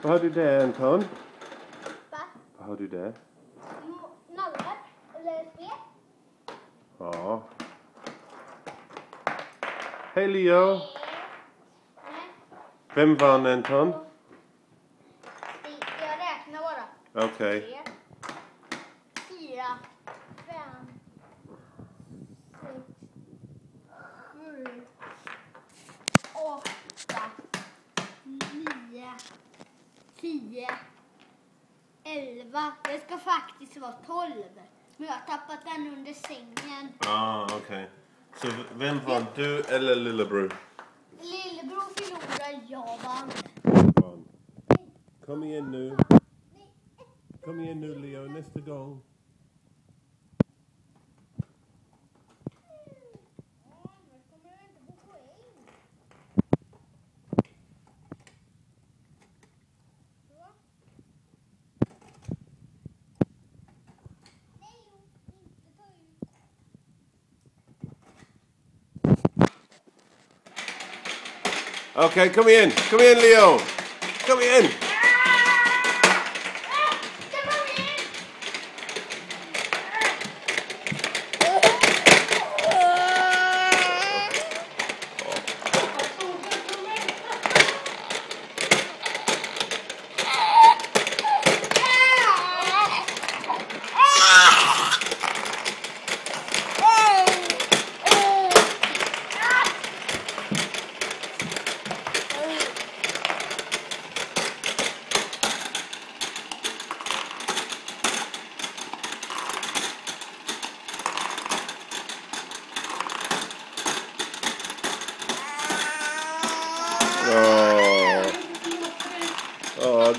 Vad har du där, Anton? Va? Vad har du där? Nallar? Eller spel? Ja. Hej Leo. Vem vann, Anton? Jag räknar bara. Okej. 3, 4, 5, 6, 7, 8, 9, 10, 11. Det ska faktiskt vara 12. Men jag har tappat den under sängen. Okej. Så vem vann? Du eller lillebror? Lillebror förlorade, jag vann. Kom igen nu. Kom igen nu Leo, nästa gång. Okej, kom igen. Kom igen Leo. Kom igen.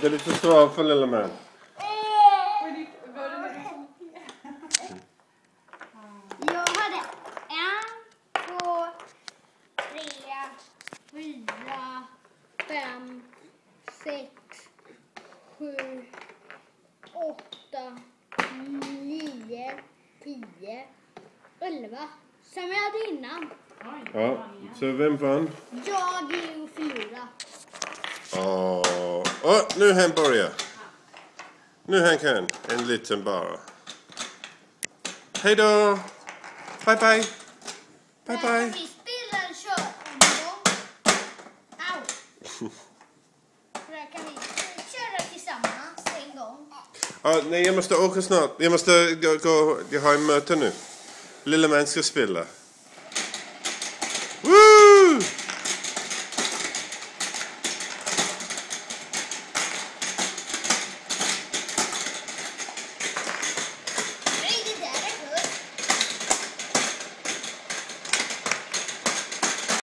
Det är lite svårt för lilla man. Jag hade 1, 2, 3, 4, 5, 6, 7, 8, 9, 10, 11. Som jag hade innan. Ja, så vem vann? Jag är ju förlorad. Nu han börjar. Nu han kan. En liten bara. Hej då. Bye bye. Bye bye. Vi spelar en köromgång. Au. Där kan vi köra tillsammans en gång. Nej, jag måste åka snart. Jag måste gå. Jag har en möte nu. Lilla man ska spela.